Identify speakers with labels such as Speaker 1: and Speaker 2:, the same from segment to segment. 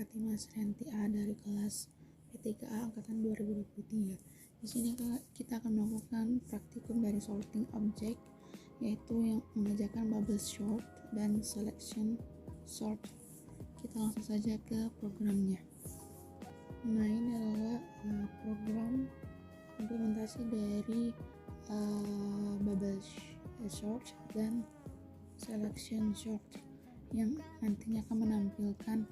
Speaker 1: Fatimah Srianti A dari kelas P3A angkatan 2023. Di sini kita akan melakukan praktikum dari sorting object, yaitu yang mengerjakan bubble sort dan selection sort. Kita langsung saja ke programnya. Nah, ini adalah program implementasi dari bubble sort dan selection sort yang nantinya akan menampilkan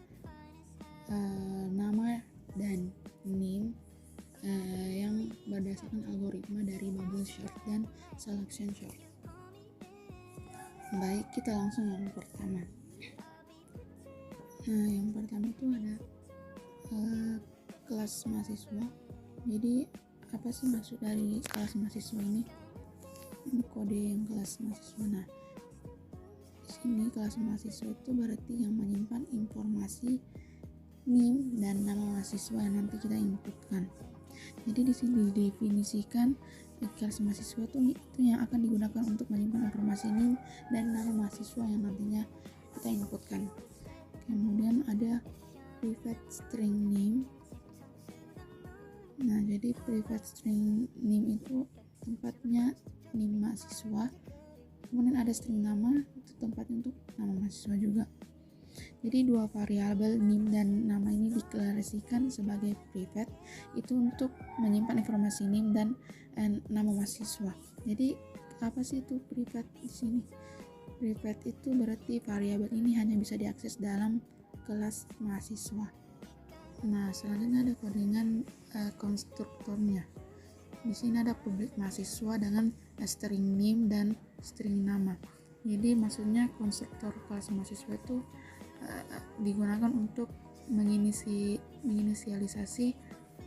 Speaker 1: nama dan name yang berdasarkan algoritma dari bubble sort dan selection sort. Baik, kita langsung yang pertama. Nah, yang pertama itu ada kelas mahasiswa. Jadi apa sih maksud dari kelas mahasiswa ini? Ini kode yang kelas mahasiswa. Nah, di sini kelas mahasiswa itu berarti yang menyimpan informasi NIM dan nama mahasiswa yang nanti kita inputkan. Jadi di sini didefinisikan kelas mahasiswa itu yang akan digunakan untuk menyimpan informasi NIM dan nama mahasiswa yang nantinya kita inputkan. Kemudian ada private string name. Nah, jadi private string name itu tempatnya NIM mahasiswa. Kemudian ada string nama, itu tempatnya untuk nama mahasiswa juga. Jadi dua variabel NIM dan nama ini deklarasikan sebagai private, itu untuk menyimpan informasi NIM dan nama mahasiswa. Jadi apa sih itu private di sini? Private itu berarti variabel ini hanya bisa diakses dalam kelas mahasiswa. Nah, selanjutnya ada kodingan konstruktornya. Di sini ada publik mahasiswa dengan string name dan string nama. Jadi maksudnya konstruktor kelas mahasiswa itu digunakan untuk menginisialisasi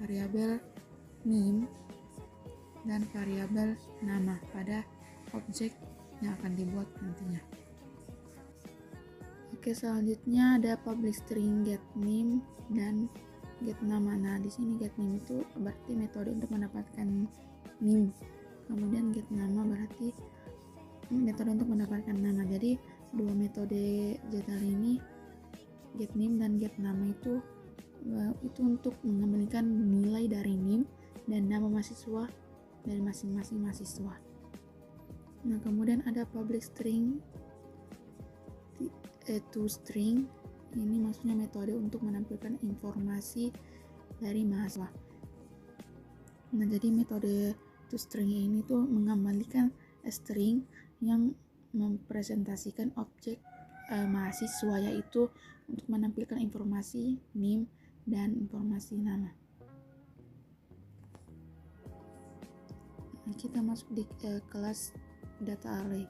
Speaker 1: variabel name dan variabel nama pada objek yang akan dibuat nantinya. Oke, selanjutnya ada public string get name dan get nama. Nah, di sini get name itu berarti metode untuk mendapatkan name. Kemudian get nama berarti metode untuk mendapatkan nama. Jadi dua metode Jtr ini, get name dan get nama itu untuk mengembalikan nilai dari name dan nama mahasiswa dari masing-masing mahasiswa. Nah, kemudian ada public string toString. Ini maksudnya metode untuk menampilkan informasi dari mahasiswa. Nah, jadi metode toString ini tuh mengembalikan string yang mempresentasikan objek mahasiswa, yaitu untuk menampilkan informasi name dan informasi nama. Nah, kita masuk di kelas data array.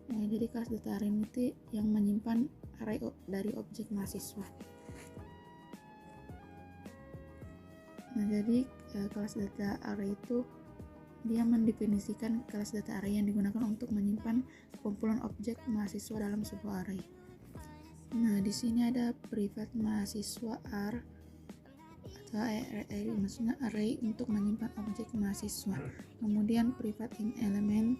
Speaker 1: Nah, jadi kelas data array itu yang menyimpan array dari objek mahasiswa. Nah, jadi kelas data array itu dia mendefinisikan kelas data array yang digunakan untuk menyimpan kumpulan objek mahasiswa dalam sebuah array. Nah, di sini ada private mahasiswa R atau array, maksudnya array untuk menyimpan objek mahasiswa. Kemudian private in element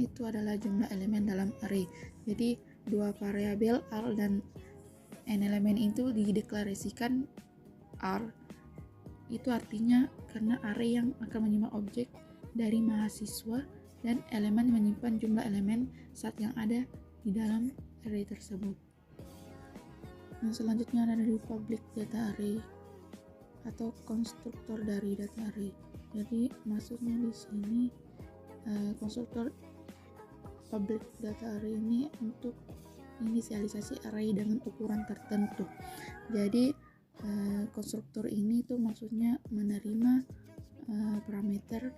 Speaker 1: itu adalah jumlah elemen dalam array. Jadi dua variabel R dan n elemen itu dideklarasikan R. Itu artinya karena array yang akan menyimpan objek dari mahasiswa dan elemen menyimpan jumlah elemen saat yang ada di dalam array tersebut. Nah, selanjutnya ada dari public data array atau konstruktor dari data array. Jadi maksudnya di sini konstruktor public data array ini untuk inisialisasi array dengan ukuran tertentu. Jadi konstruktor ini tuh maksudnya menerima parameter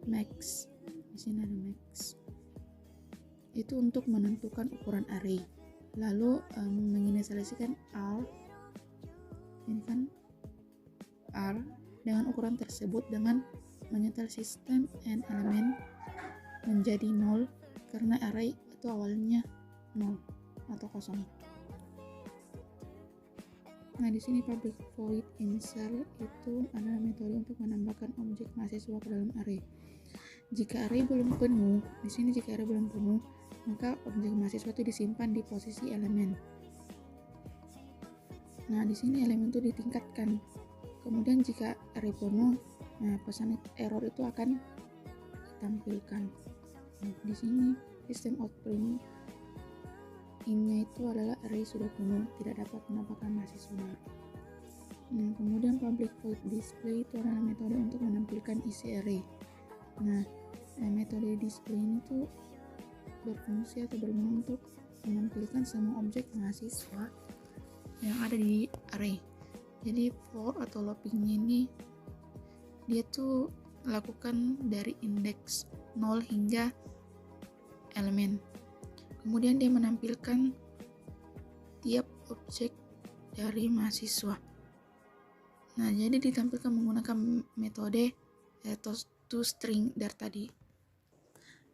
Speaker 1: max. Di sini ada max. Itu untuk menentukan ukuran array. Lalu menginisialisasikan R, ini kan R dengan ukuran tersebut dengan menyetel sistem n elemen menjadi 0 karena array itu awalnya 0 atau kosong. Nah, di sini public void insert itu adalah metode untuk menambahkan objek mahasiswa ke dalam array. Jika array belum penuh, di sini jika array belum penuh, maka objek mahasiswa itu disimpan di posisi elemen. Nah, di sini elemen itu ditingkatkan. Kemudian jika array penuh, nah pesan error itu akan ditampilkan. Nah, di sini sistem outprint innya itu adalah array sudah penuh, tidak dapat menambahkan mahasiswa. Nah, kemudian public void display itu adalah metode untuk menampilkan isi array. Nah, metode display ini tuh berfungsi atau berguna untuk menampilkan semua objek mahasiswa yang ada di array. Jadi for atau loopingnya ini dia tuh lakukan dari indeks 0 hingga elemen. Kemudian dia menampilkan tiap objek dari mahasiswa. Nah, jadi ditampilkan menggunakan metode toString dari tadi.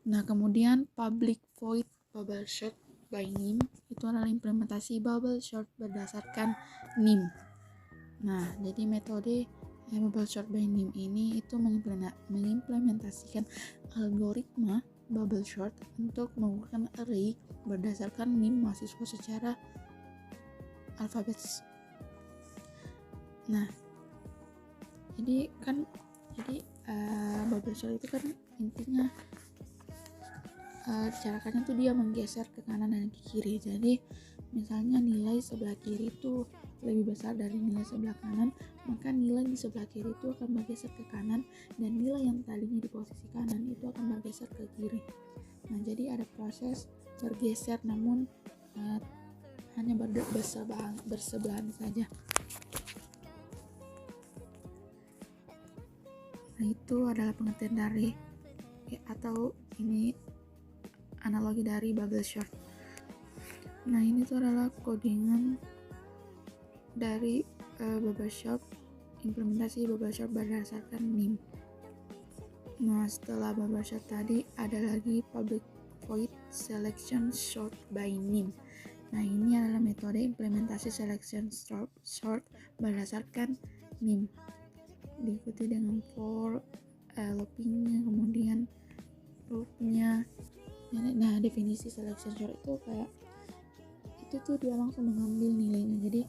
Speaker 1: Nah, kemudian public void bubble sort by name itu adalah implementasi bubble sort berdasarkan name. Nah, jadi metode bubble sort by name ini itu mengimplementasikan algoritma bubble sort untuk mengukurkan array berdasarkan name mahasiswa secara alfabet. Nah, jadi bubble sort itu kan intinya carakannya tuh dia menggeser ke kanan dan ke kiri. Jadi misalnya nilai sebelah kiri itu lebih besar dari nilai sebelah kanan, maka nilai di sebelah kiri itu akan bergeser ke kanan, dan nilai yang tadinya di posisi kanan itu akan bergeser ke kiri. Nah, jadi ada proses bergeser namun hanya bersebelahan saja. Nah, itu adalah pengertian dari atau ini analogi dari bubble sort. Nah, ini tuh adalah codingan dari bubble sort, implementasi bubble sort berdasarkan name. Nah, setelah bubble sort tadi ada lagi public void selection sort by name. Nah, ini adalah metode implementasi selection sort berdasarkan name, diikuti dengan for, loopingnya, kemudian loopnya. Nah, definisi selection sort itu kayak itu tuh dia langsung mengambil nilainya. Jadi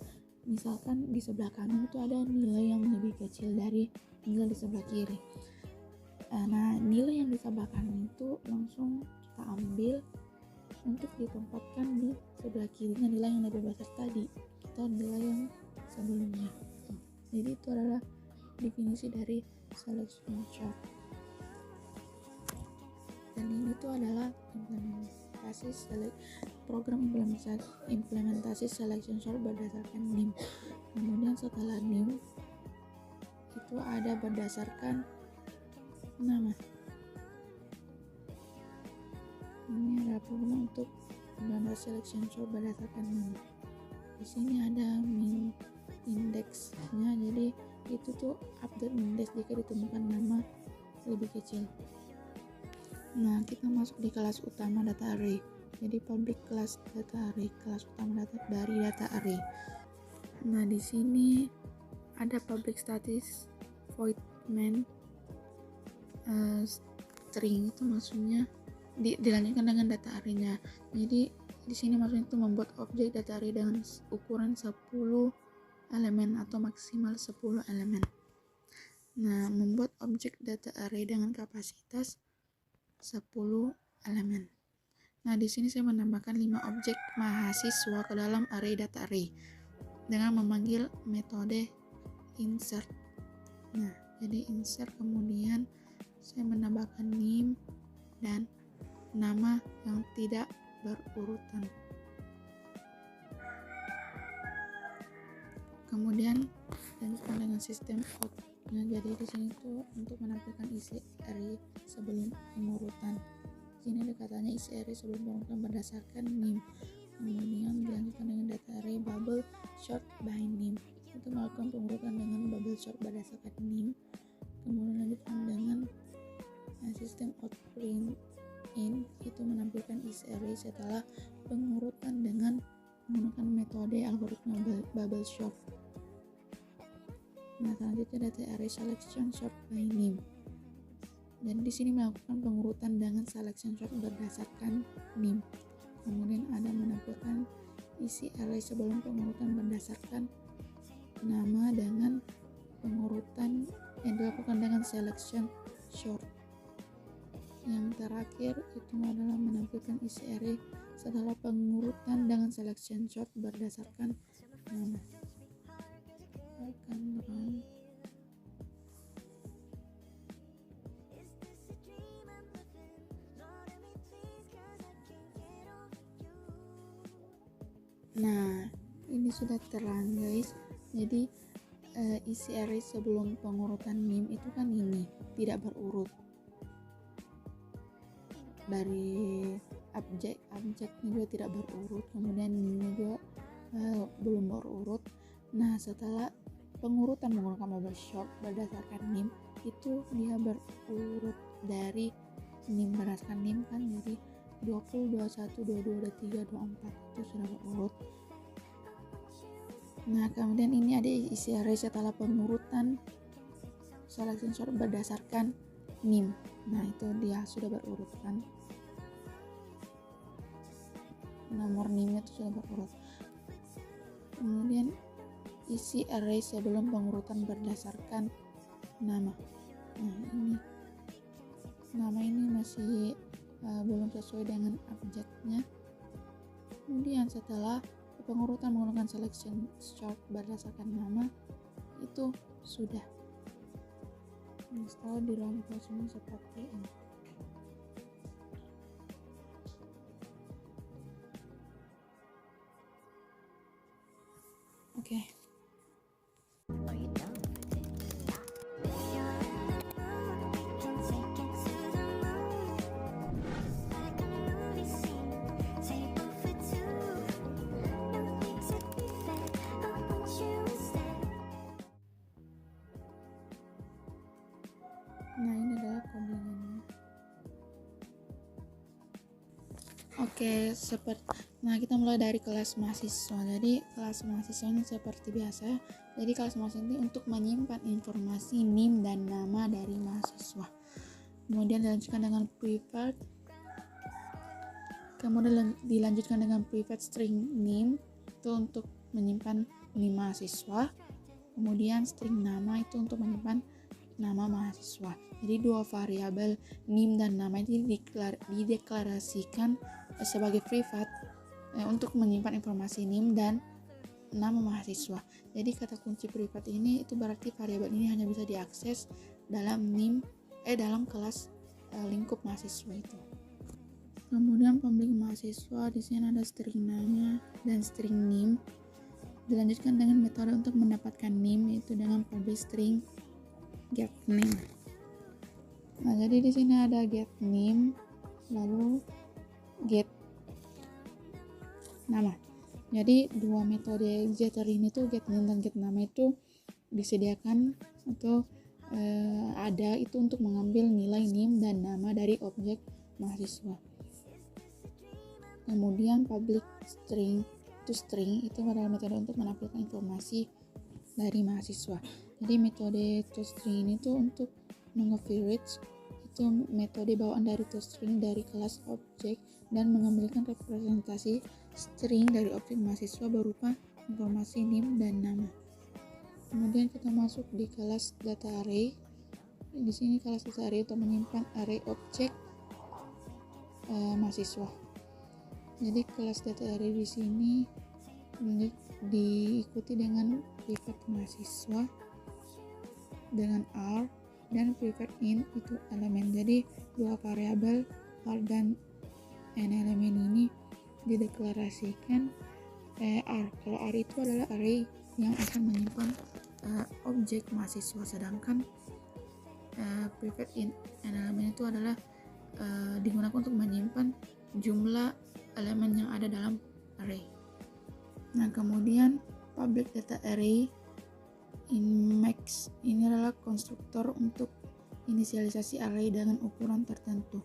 Speaker 1: misalkan di sebelah kanan itu ada nilai yang lebih kecil dari nilai di sebelah kiri. Nah, nilai yang di sebelah kanan itu langsung kita ambil untuk ditempatkan di sebelah kirinya nilai yang lebih besar tadi atau nilai yang sebelumnya. Jadi itu adalah definisi dari selection sort. Dan ini tuh adalah program implementasi selection sort berdasarkan name. Kemudian setelah name itu ada berdasarkan nama. Ini adalah program untuk implementasi selection sort berdasarkan nama. Di sini ada min indeksnya, jadi itu tuh update indeks jika ditemukan nama lebih kecil. Nah, kita masuk di kelas utama data array. Jadi public class data array, kelas utama dari data array. Nah, di sini ada public static void main string, itu maksudnya dilanjutkan dengan data array-nya. Jadi di sini maksudnya itu membuat objek data array dengan ukuran 10 elemen atau maksimal 10 elemen. Nah, membuat objek data array dengan kapasitas 10 elemen. Nah, di sini saya menambahkan 5 objek mahasiswa ke dalam array data array dengan memanggil metode insert. Nah, jadi insert, kemudian saya menambahkan name dan nama yang tidak berurutan. Kemudian lanjutkan dengan sistem out. Nah, jadi di sini tuh untuk menampilkan isi array sebelum pengurutan. Di sini ada katanya isi array sebelum pengurutan berdasarkan name. Kemudian dilanjutkan dengan data array bubble sort by name. Untuk melakukan pengurutan dengan bubble sort berdasarkan name. Kemudian lanjutkan dengan sistem outprint in, itu menampilkan isi array setelah pengurutan dengan menggunakan metode algoritma bubble sort. Nah, selanjutnya data array selection sort by name. Dan di sini melakukan pengurutan dengan selection sort berdasarkan name. Kemudian ada menampilkan isi array sebelum pengurutan berdasarkan selection sort. Yang terakhir itu adalah menampilkan isi array setelah pengurutan dengan selection sort berdasarkan nama. Akan run. Nah, ini sudah terang guys. Jadi isi array sebelum pengurutan nim itu kan ini tidak berurut. Dari objeknya juga tidak berurut, kemudian nimnya juga belum berurut. Nah, setelah pengurutan menggunakan bubble sort berdasarkan nim itu dia berurut dari nim berdasarkan nim kan, jadi 20, 21, 22, 23, 24 itu sudah berurut. Nah, kemudian ini ada isi array setelah pengurutan selection sort berdasarkan nim. Nah, itu dia sudah berurut kan, nomor nimnya itu sudah berurut. Kemudian isi array sebelum pengurutan berdasarkan nama. Nah, ini nama ini masih belum sesuai dengan objeknya. Kemudian setelah pengurutan menggunakan selection sort berdasarkan nama itu sudah. Setelah dirangkai semua seperti ini. Oke. Nah, ini adalah codingannya. Oke, nah kita mulai dari kelas mahasiswa. Jadi kelas mahasiswa ini seperti biasa. Jadi kelas mahasiswa ini untuk menyimpan informasi NIM dan nama dari mahasiswa. Kemudian dilanjutkan dengan private. Kemudian dilanjutkan dengan private string NIM itu untuk menyimpan NIM mahasiswa. Kemudian string nama itu untuk menyimpan nama mahasiswa. Jadi dua variabel NIM dan nama itu dideklarasikan sebagai privat untuk menyimpan informasi NIM dan nama mahasiswa. Jadi kata kunci privat ini itu berarti variabel ini hanya bisa diakses dalam dalam kelas lingkup mahasiswa itu. Kemudian public mahasiswa, di sini ada string nama dan string NIM. Dilanjutkan dengan metode untuk mendapatkan NIM yaitu dengan public string get name. Nah, jadi di sini ada get name lalu get nama. Jadi dua metode getter ini tuh get name dan get nama itu disediakan atau ada itu untuk mengambil nilai name dan nama dari objek mahasiswa. Kemudian public string to string itu adalah metode untuk menampilkan informasi dari mahasiswa. Jadi metode toString ini tuh untuk mengoverage itu metode bawaan dari toString dari kelas objek dan mengambilkan representasi string dari objek mahasiswa berupa informasi NIM dan nama. Kemudian kita masuk di kelas data array. Di sini kelas data array untuk menyimpan array objek mahasiswa. Jadi kelas data array di sini diikuti dengan private mahasiswa dengan R dan private int itu elemen. Jadi dua variabel R dan N elemen ini dideklarasikan R. Kalau R itu adalah array yang akan menyimpan objek mahasiswa, sedangkan private int N elemen itu adalah digunakan untuk menyimpan jumlah elemen yang ada dalam array. Nah, kemudian public data array max ini adalah konstruktor untuk inisialisasi array dengan ukuran tertentu.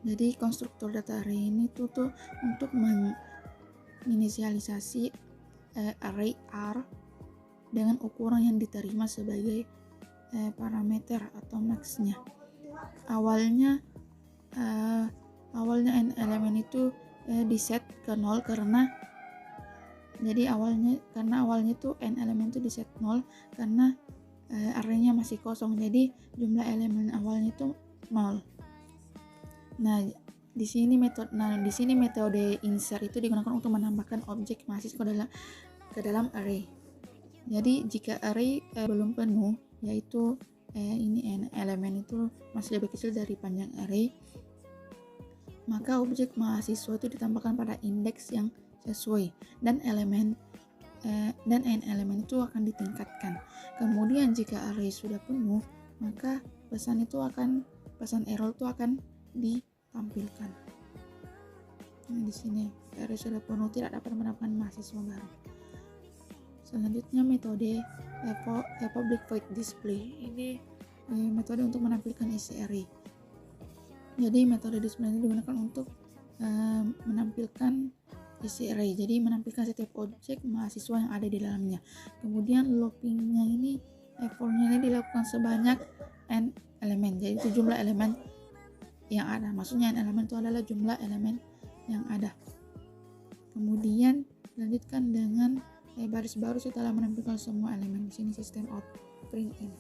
Speaker 1: Jadi konstruktor data array ini tuh untuk menginisialisasi array R dengan ukuran yang diterima sebagai parameter atau max-nya. Awalnya n elemen itu diset ke 0 karena awalnya tuh n elemen itu diset 0 karena arraynya masih kosong, jadi jumlah elemen awalnya itu 0. Nah, di sini metode insert itu digunakan untuk menambahkan objek mahasiswa ke dalam array. Jadi jika array belum penuh, yaitu ini elemen itu masih lebih kecil dari panjang array, maka objek mahasiswa itu ditambahkan pada indeks yang sesuai dan elemen itu akan ditingkatkan. Kemudian jika array sudah penuh, maka pesan error itu akan ditampilkan. Nah, di sini array sudah penuh, tidak dapat mendapatkan mahasiswa baru. Selanjutnya metode public void display. Ini metode untuk menampilkan isi array. Jadi metode display ini digunakan untuk menampilkan isi array, jadi menampilkan setiap objek mahasiswa yang ada di dalamnya. Kemudian loopingnya ini for-nya ini dilakukan sebanyak n elemen, jadi itu jumlah elemen yang ada. Maksudnya n elemen itu adalah jumlah elemen yang ada. Kemudian lanjutkan dengan baris baru setelah menampilkan semua elemen. Di sini sistem out print in.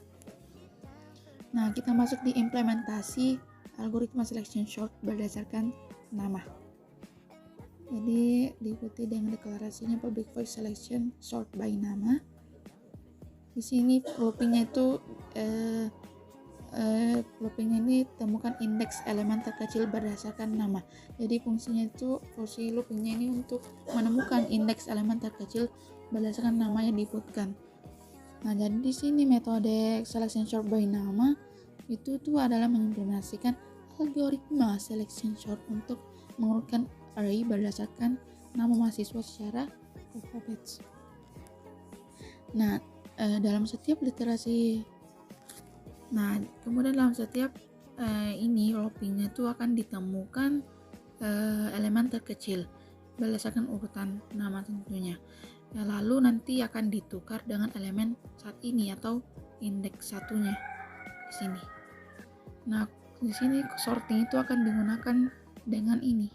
Speaker 1: Nah, kita masuk di implementasi algoritma selection sort berdasarkan nama. Jadi diikuti dengan deklarasinya public void selection sort by nama. Di sini loopingnya itu loopingnya ini temukan indeks elemen terkecil berdasarkan nama. Jadi fungsi loopingnya ini untuk menemukan indeks elemen terkecil berdasarkan nama yang diinputkan. Nah, jadi di sini metode selection sort by nama itu adalah mengimplementasikan algoritma selection sort untuk mengurutkan array berdasarkan nama mahasiswa secara alfabet. Nah, dalam setiap loopingnya itu akan ditemukan elemen terkecil berdasarkan urutan nama tentunya. Lalu nanti akan ditukar dengan elemen saat ini atau indeks satunya di sini. Nah, di sini sorting itu akan digunakan dengan ini.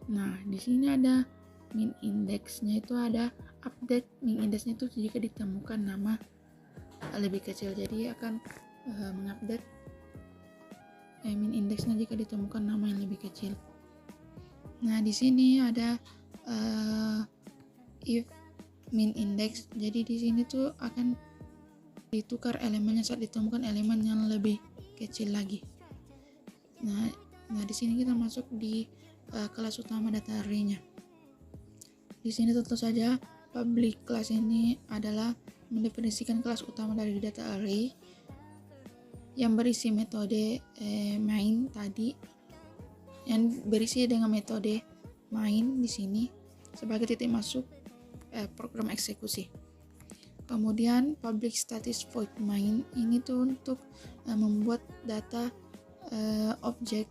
Speaker 1: Nah, di sini ada min indeksnya, itu ada update min indeksnya itu jika ditemukan nama lebih kecil, jadi akan mengupdate min indeksnya jika ditemukan nama yang lebih kecil. Nah, di sini ada if min index, jadi di sini tuh akan ditukar elemennya saat ditemukan elemen yang lebih kecil lagi. Nah di sini kita masuk di kelas utama data array-nya. Di sini tentu saja public class ini adalah mendefinisikan kelas utama dari data array yang berisi metode main tadi, yang berisi dengan metode main di sini sebagai titik masuk program eksekusi. Kemudian public static void main ini tuh untuk membuat data objek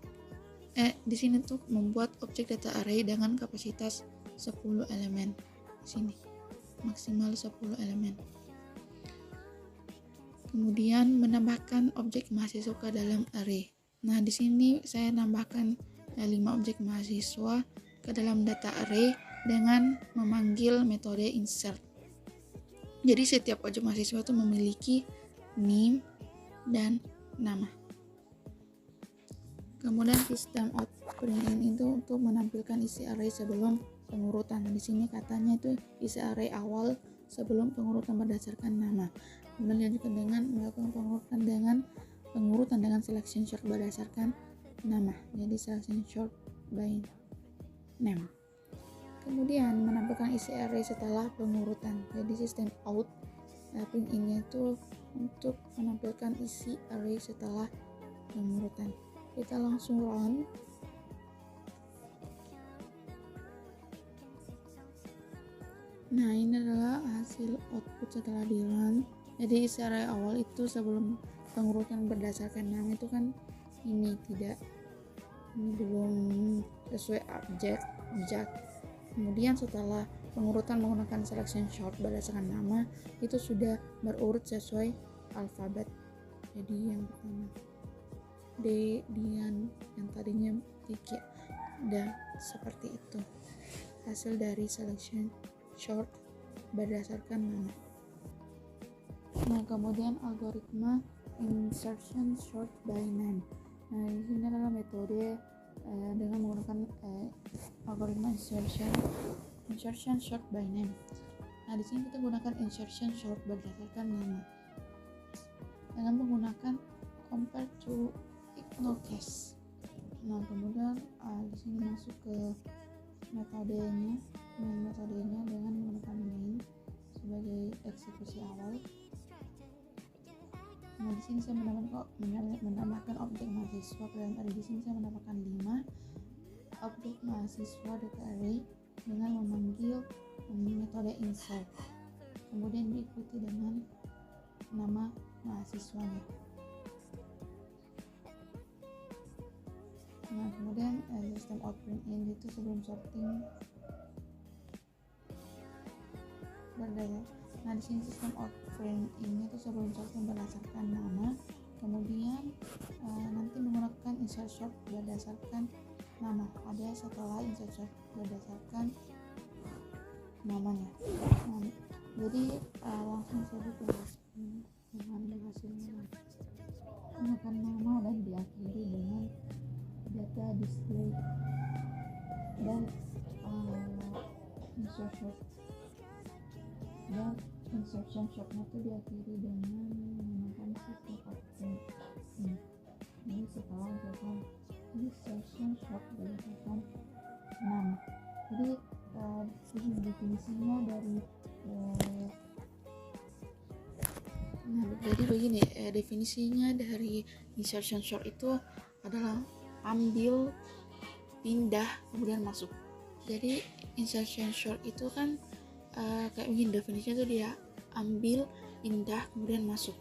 Speaker 1: di sini tuh membuat objek data array dengan kapasitas 10 elemen. Di sini maksimal 10 elemen. Kemudian menambahkan objek mahasiswa ke dalam array. Nah, di sini saya nambahkan 5 objek mahasiswa ke dalam data array dengan memanggil metode insert. Jadi setiap objek mahasiswa itu memiliki name dan nama. Kemudian sistem out print in itu untuk menampilkan isi array sebelum pengurutan. Di sini katanya itu isi array awal sebelum pengurutan berdasarkan nama. Kemudian dilanjutkan dengan melakukan pengurutan dengan selection sort berdasarkan nama. Jadi selection sort by name. Kemudian menampilkan isi array setelah pengurutan. Jadi sistem out print in-nya itu untuk menampilkan isi array setelah pengurutan. Kita langsung run. Nah, ini adalah hasil output setelah di run. Jadi isi array awal itu sebelum pengurutan berdasarkan nama itu kan ini belum sesuai objek. Kemudian setelah pengurutan menggunakan selection sort berdasarkan nama itu sudah berurut sesuai alfabet. Jadi yang pertama D, yang tadinya 3, dan seperti itu hasil dari selection sort berdasarkan nama. Nah, kemudian algoritma insertion sort by name. Nah, di sini adalah metode dengan menggunakan algoritma insertion sort by name. Nah, di sini kita gunakan insertion sort berdasarkan nama dengan menggunakan compare to ignore case. Nah, kemudian di sini masuk ke metodenya dengan menggunakan main sebagai eksekusi awal. Nah, di sini saya menambahkan objek mahasiswa ke dalam array. Di sini saya menambahkan 5 objek mahasiswa data array dengan memanggil metode insert. Kemudian diikuti dengan nama mahasiswanya. Nah, kemudian sistem out print in itu sebelum sorting Nah, di sini sistem out print in itu sebelum sorting berdasarkan nama, kemudian nanti menggunakan insert sort berdasarkan nama. Ada setelah insert sort berdasarkan namanya. Nah, jadi langsung saja ke dengan hasilnya. Gunakan nama dan diakhiri dengan data display dan insertion shotnya itu diakhiri dengan menggunakan sistem out print in. Ini setelah melakukan insertion shot berdasarkan nama. Jadi ini definisinya dari jadi begini, definisinya dari insertion short itu adalah ambil, pindah, kemudian masuk. Jadi insertion short itu kan kayak begini definisinya tuh, dia ambil, pindah, kemudian masuk.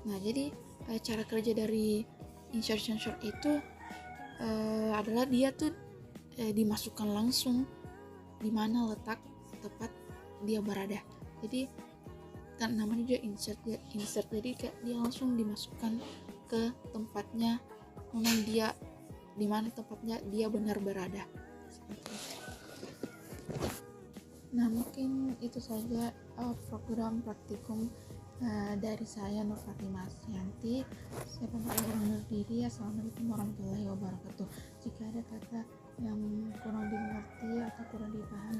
Speaker 1: Nah, jadi cara kerja dari insertion short itu adalah dia tuh dimasukkan langsung di mana letak tepat dia berada. Jadi kan namanya juga insert, jadi kayak dia langsung dimasukkan ke tempatnya, memang dia di mana tempatnya dia benar berada. Nah, mungkin itu saja program praktikum dari saya, Nur Fatimah Asyanti. Saya undur diri. Assalamualaikum warahmatullahi wabarakatuh. Jika ada kata yang kurang dimengerti atau kurang dipahami,